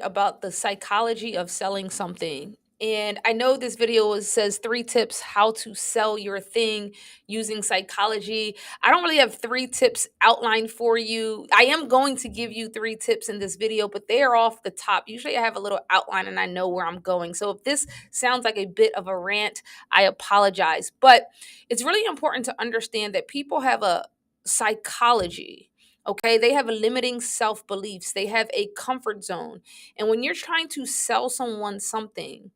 about the psychology of selling something. And I know this video says 3 tips how to sell your thing using psychology. I don't really have 3 tips outlined for you. I am going to give you 3 tips in this video, but they are off the top. Usually I have a little outline and I know where I'm going. So if this sounds like a bit of a rant, I apologize. But it's really important to understand that people have a psychology. Okay, they have a limiting self beliefs. They have a comfort zone. And when you're trying to sell someone something,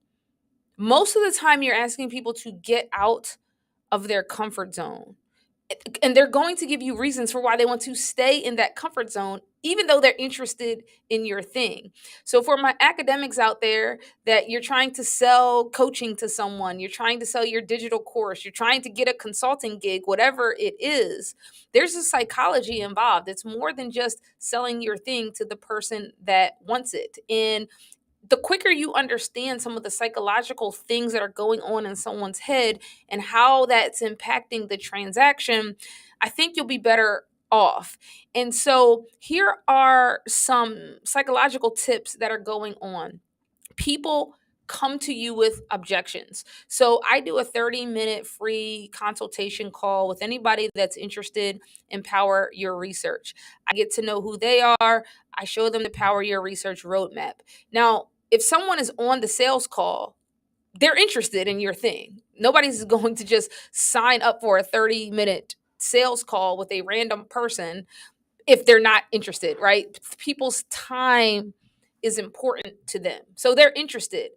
most of the time you're asking people to get out of their comfort zone. And they're going to give you reasons for why they want to stay in that comfort zone, even though they're interested in your thing. So, for my academics out there that you're trying to sell coaching to someone, you're trying to sell your digital course, you're trying to get a consulting gig, whatever it is, there's a psychology involved. It's more than just selling your thing to the person that wants it. And the quicker you understand some of the psychological things that are going on in someone's head and how that's impacting the transaction, I think you'll be better off. And so here are some psychological tips that are going on. People come to you with objections. So I do a 30-minute free consultation call with anybody that's interested in Power Your Research. I get to know who they are. I show them the Power Your Research roadmap. Now, if someone is on the sales call, they're interested in your thing. Nobody's going to just sign up for a 30-minute sales call with a random person if they're not interested, right? People's time is important to them. So they're interested.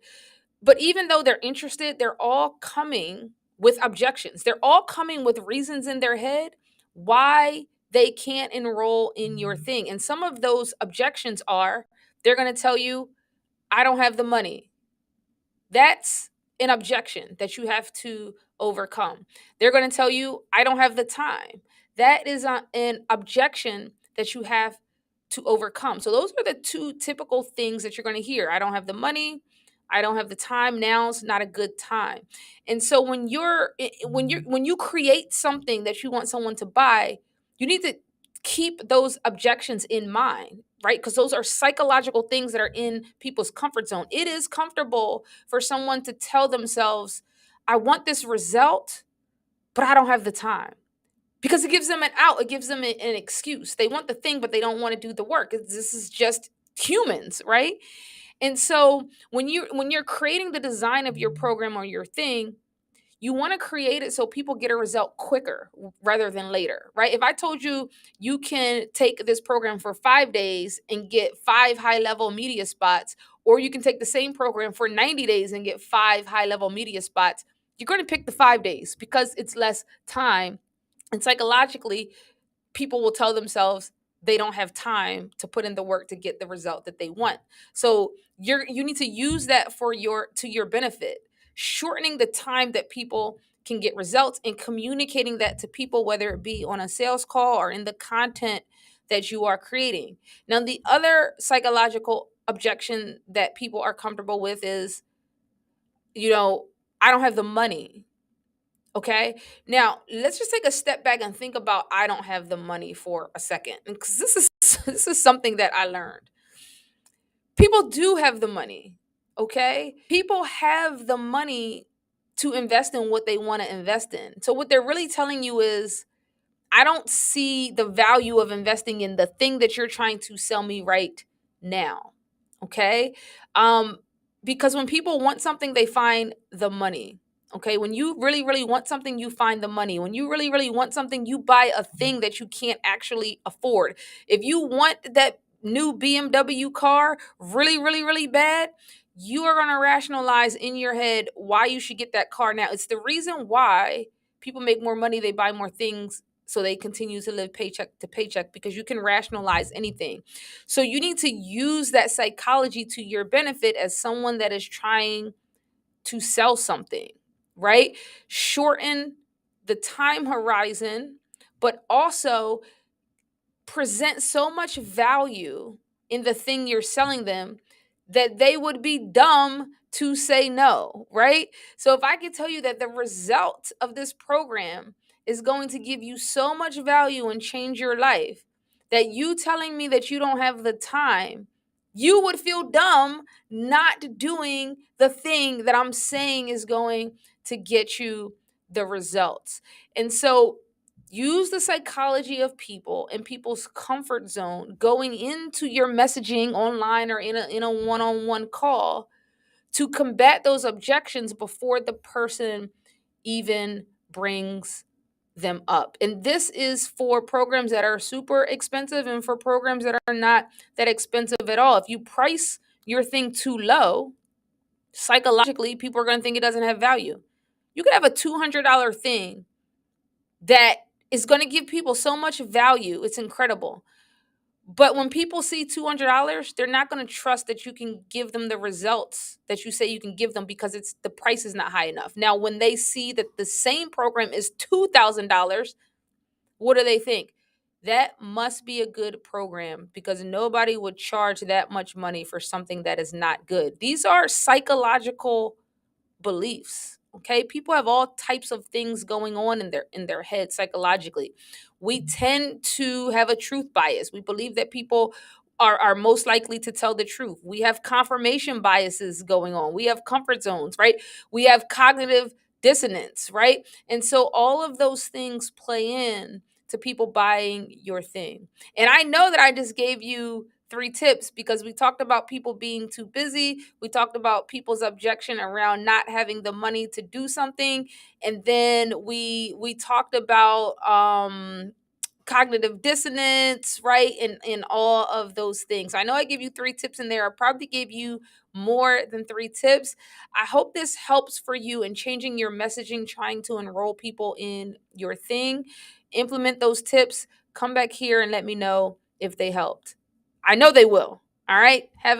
But even though they're interested, they're all coming with objections. They're all coming with reasons in their head why they can't enroll in your thing. And some of those objections are they're going to tell you, I don't have the money. That's an objection that you have to overcome. They're going to tell you, I don't have the time. That is an objection that you have to overcome. So, those are the 2 typical things that you're going to hear. I don't have the money. I don't have the time. Now's not a good time. And so when you create something that you want someone to buy, you need to keep those objections in mind, right? Because those are psychological things that are in people's comfort zone. It is comfortable for someone to tell themselves, I want this result, but I don't have the time. Because it gives them an out, it gives them an excuse. They want the thing, but they don't want to do the work. This is just humans, right? And so when you're creating the design of your program or your thing, you want to create it so people get a result quicker rather than later, right? If I told you you can take this program for 5 days and get 5 high level media spots, or you can take the same program for 90 days and get 5 high level media spots, you're going to pick the 5 days because it's less time. And psychologically, people will tell themselves they don't have time to put in the work to get the result that they want. So you need to use that for your benefit, shortening the time that people can get results and communicating that to people, whether it be on a sales call or in the content that you are creating. Now, the other psychological objection that people are comfortable with is, you know, I don't have the money. Okay. Now let's just take a step back and think about I don't have the money for a second. Because this is this is something that I learned. People do have the money. Okay. People have the money to invest in what they want to invest in. So what they're really telling you is I don't see the value of investing in the thing that you're trying to sell me right now. Okay. Um, because when people want something, they find the money. Okay. When you really, really want something, you find the money. When you really, really want something, you buy a thing that you can't actually afford. If you want that new BMW car really, really, really bad, you are going to rationalize in your head why you should get that car now. It's the reason why people make more money, they buy more things so they continue to live paycheck to paycheck because you can rationalize anything. So you need to use that psychology to your benefit as someone that is trying to sell something, right? Shorten the time horizon, but also present so much value in the thing you're selling them that they would be dumb to say no, right? So if I could tell you that the result of this program is going to give you so much value and change your life, that you telling me that you don't have the time You would feel dumb not doing the thing that I'm saying is going to get you the results. And so use the psychology of people and people's comfort zone going into your messaging online or in a one-on-one call to combat those objections before the person even brings them up. And this is for programs that are super expensive and for programs that are not that expensive at all. If you price your thing too low, psychologically, people are going to think it doesn't have value. You could have a $200 thing that is going to give people so much value. It's incredible. But when people see $200, they're not going to trust that you can give them the results that you say you can give them because it's the price is not high enough. Now, when they see that the same program is $2,000, what do they think? That must be a good program because nobody would charge that much money for something that is not good. These are psychological beliefs. Okay, people have all types of things going on in their head psychologically. We tend to have a truth bias. We believe that people are most likely to tell the truth. We have confirmation biases going on. We have comfort zones, right? We have cognitive dissonance, right? And so all of those things play in to people buying your thing. And I know that I just gave you three tips because we talked about people being too busy. We talked about people's objection around not having the money to do something. And then we talked about cognitive dissonance, right? And all of those things. I know I gave you three tips in there. I probably gave you more than three tips. I hope this helps for you in changing your messaging, trying to enroll people in your thing. Implement those tips. Come back here and let me know if they helped. I know they will. All right. Have